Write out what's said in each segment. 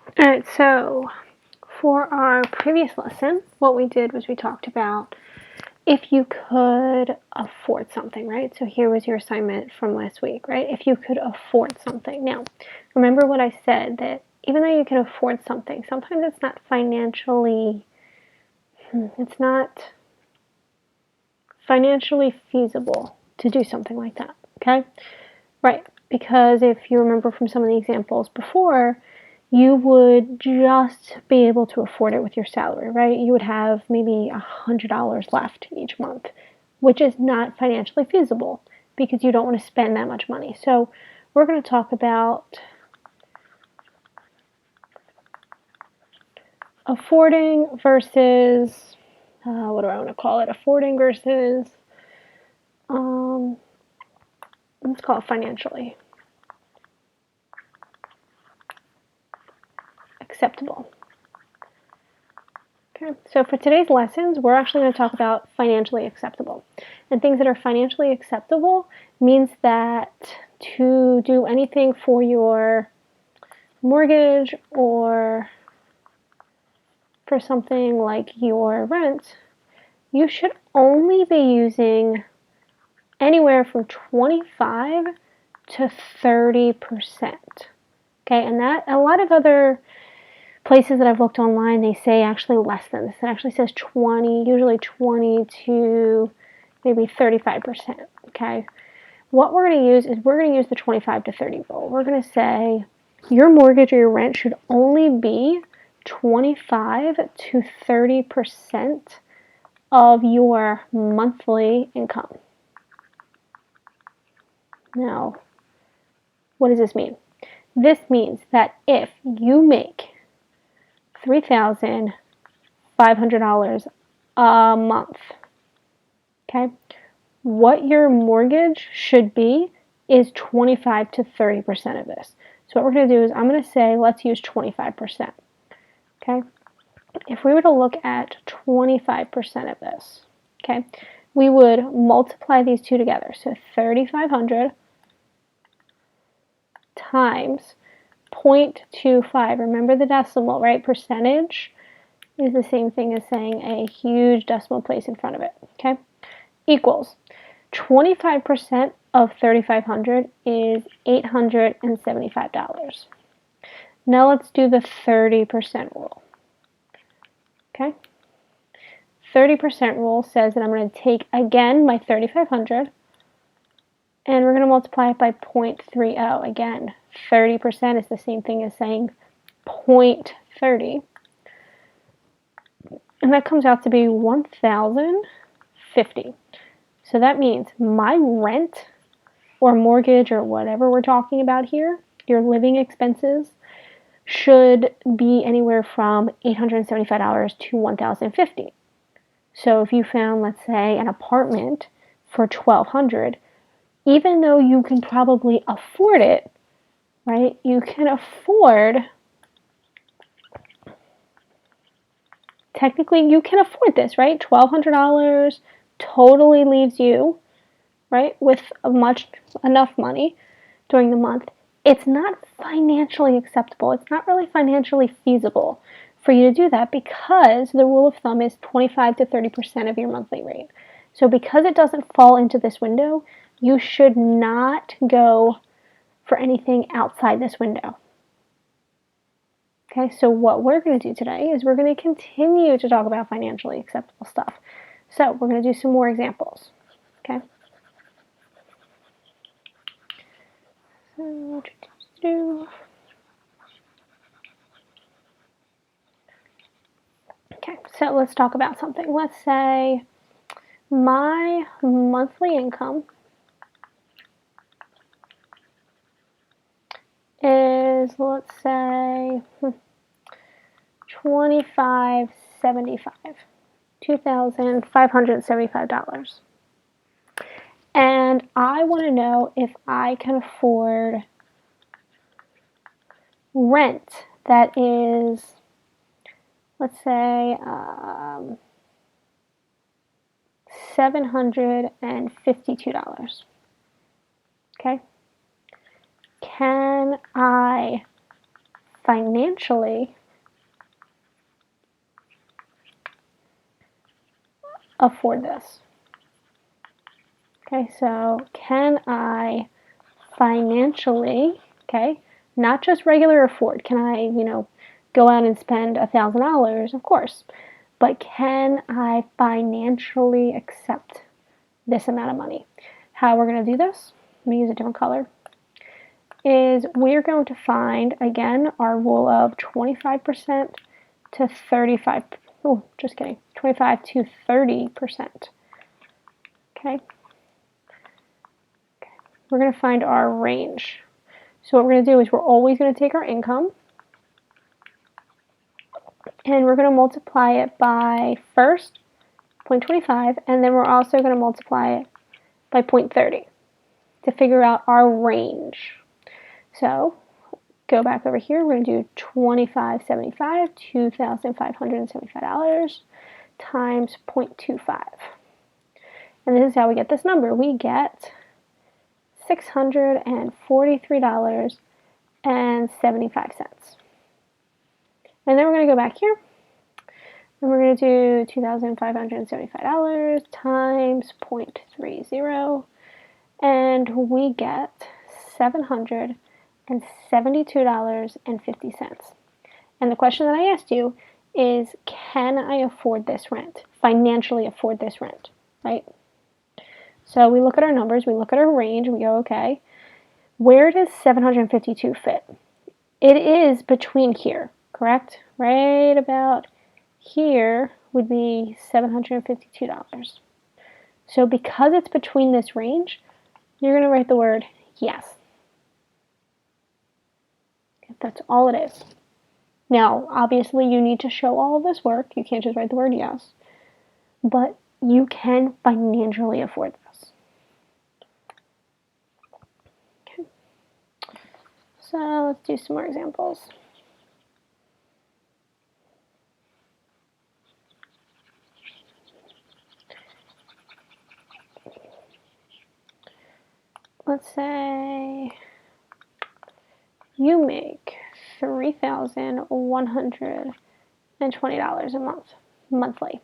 All right, so for our previous lesson, what we did was we talked about if you could afford something, right? So here was your assignment from last week, right? If you could afford something. Now, remember what I said, that even though you can afford something, sometimes it's not financially feasible to do something like that, okay? Right, because if you remember from some of the examples before, you would just be able to afford it with your salary, right? You would have maybe $100 left each month, which is not financially feasible because you don't want to spend that much money. So we're going to talk about affording versus, what do I want to call it? Affording versus, let's call it financially acceptable. Okay, so for today's lessons, we're actually going to talk about financially acceptable. And things that are financially acceptable means that to do anything for your mortgage or for something like your rent, you should only be using anywhere from 25 to 30%. Okay, and that a lot of other places that I've looked online, they say actually less than this. It actually says 20, usually 20 to maybe 35%. Okay. What we're going to use is we're going to use the 25 to 30 rule. We're going to say your mortgage or your rent should only be 25 to 30% of your monthly income. Now, what does this mean? This means that if you make $3,500 a month, okay, what your mortgage should be is 25 to 30% of this. So what we're going to do is I'm going to say let's use 25%. Okay, if we were to look at 25% of this, okay, we would multiply these two together. So 3,500 times 0.25. Remember the decimal, right? Percentage is the same thing as saying a huge decimal place in front of it, okay? Equals 25% of 3,500 is $875. Now let's do the 30% rule, okay? 30% rule says that I'm going to take, again, my 3,500, and we're going to multiply it by 0.30. Again, 30% is the same thing as saying 0.30. And that comes out to be 1,050. So that means my rent or mortgage or whatever we're talking about here, your living expenses, should be anywhere from $875 to $1,050. So if you found, let's say, an apartment for $1,200, even though you can probably afford it, right? You can afford, technically you can afford this, right? $1,200 totally leaves you, right, with enough money during the month. It's not financially acceptable. It's not really financially feasible for you to do that because the rule of thumb is 25 to 30% of your monthly rate. So because it doesn't fall into this window, you should not go for anything outside this window. Okay, so what we're going to do today is we're going to continue to talk about financially acceptable stuff. So we're going to do some more examples. Okay. Okay, so let's talk about something. Let's say my monthly income is, let's say, $2,575. $2,575. And I want to know if I can afford rent that is, let's say, $752. Okay? Can I financially afford this? Okay, so can I financially, okay, not just regular afford. Can I, go out and spend $1,000? Of course. But can I financially accept this amount of money? How we're going to do this, let me use a different color, is we're going to find, again, our rule of 25% to 35, oh, just kidding, 25 to 30%. Okay. We're going to find our range. So what we're going to do is we're always going to take our income and we're going to multiply it by first 0.25, and then we're also going to multiply it by 0.30 to figure out our range. So go back over here, we're going to do $2,575, $2,575 times 0.25. And this is how we get this number. We get $643.75. And then we're going to go back here, and we're going to do $2,575 times 0.30, and we get $772.50. And the question that I asked you is, can I afford this rent? Financially afford this rent, right? So we look at our numbers, we look at our range, we go, okay, where does 752 fit? It is between here, correct? Right about here would be $752. So because it's between this range, you're going to write the word yes. That's all it is. Now, obviously, you need to show all of this work. You can't just write the word yes. But you can financially afford this. Okay. So let's do some more examples. Let's say you make $3,120 a month, monthly.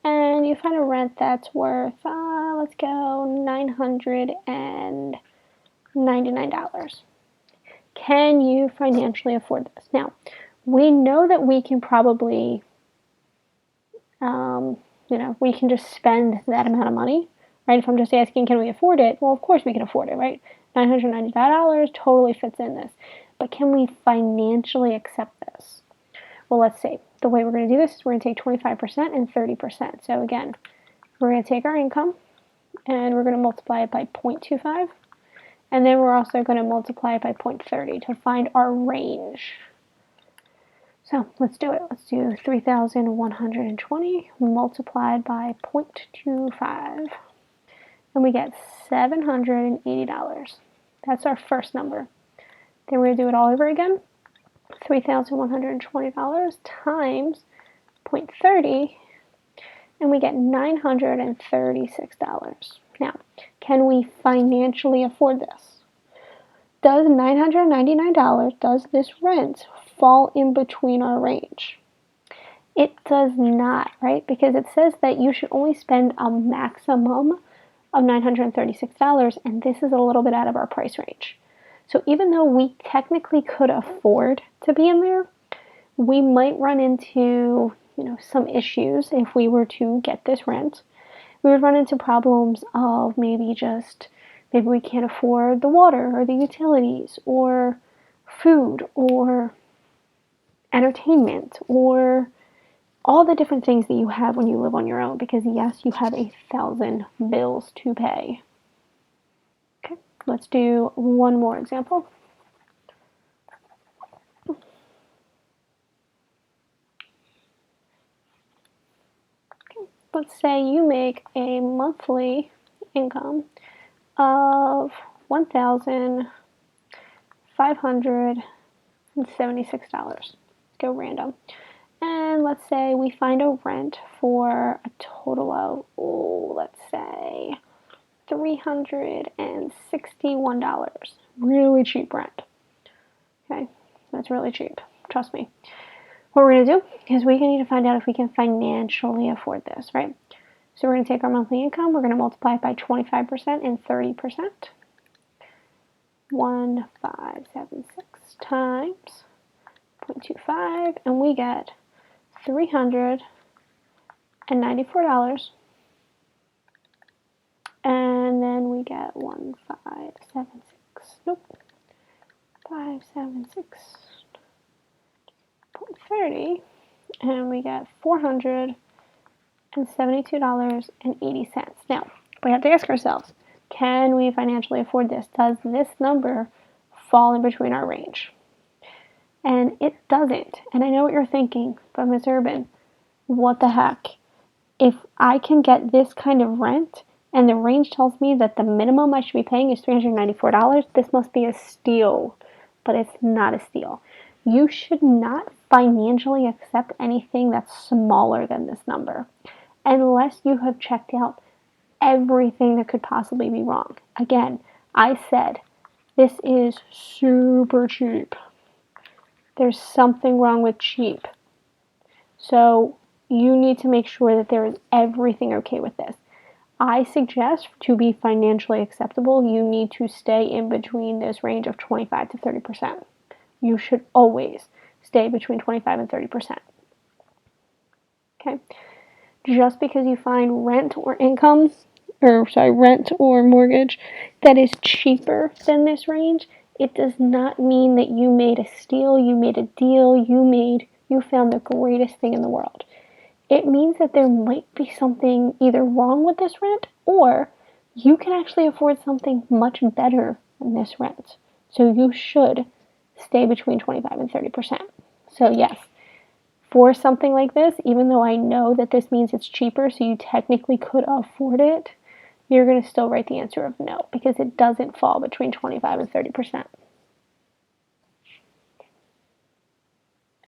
And you find a rent that's worth, let's go, $999. Can you financially afford this? Now, we know that we can probably, we can just spend that amount of money, right? If I'm just asking, can we afford it? Well, of course we can afford it, right? $995 totally fits in this. But can we financially accept this? Well, let's see. The way we're going to do this is we're going to take 25% and 30%. So again, we're going to take our income and we're going to multiply it by 0.25. And then we're also going to multiply it by 0.30 to find our range. So let's do it. Let's do 3,120 multiplied by 0.25. And we get $780. That's our first number. Then we're going to do it all over again. $3,120 times 0.30, and we get $936. Now, can we financially afford this? Does $999, does this rent fall in between our range? It does not, right? Because it says that you should only spend a maximum of $936, and this is a little bit out of our price range. So even though we technically could afford to be in there, we might run into, some issues if we were to get this rent. We would run into problems of maybe we can't afford the water or the utilities or food or entertainment or all the different things that you have when you live on your own, because yes, you have 1,000 bills to pay. Okay, let's do one more example. Let's say you make a monthly income of $1,576. Let's go random. And let's say we find a rent for a total of, let's say $361. Really cheap rent. Okay. That's really cheap. Trust me. What we're going to do is we're going to need to find out if we can financially afford this, right? So we're going to take our monthly income, we're going to multiply it by 25% and 30%. 1576 times 0.25, and we get $394. And then we get 1576, nope, 576.30, and we get $472.80. Now, we have to ask ourselves, can we financially afford this? Does this number fall in between our range? And it doesn't. And I know what you're thinking, but Ms. Urban, what the heck? If I can get this kind of rent and the range tells me that the minimum I should be paying is $394, this must be a steal. But it's not a steal. You should not financially accept anything that's smaller than this number unless you have checked out everything that could possibly be wrong. Again, I said this is super cheap. There's something wrong with cheap. So you need to make sure that there is everything okay with this. I suggest to be financially acceptable, you need to stay in between this range of 25 to 30%. You should always stay between 25 and 30%. Okay? Just because you find rent or mortgage that is cheaper than this range, it does not mean that you made a steal, you made a deal, you found the greatest thing in the world. It means that there might be something either wrong with this rent or you can actually afford something much better than this rent. So you should stay between 25 and 30%. So yes, for something like this, even though I know that this means it's cheaper, so you technically could afford it, you're going to still write the answer of no because it doesn't fall between 25 and 30%.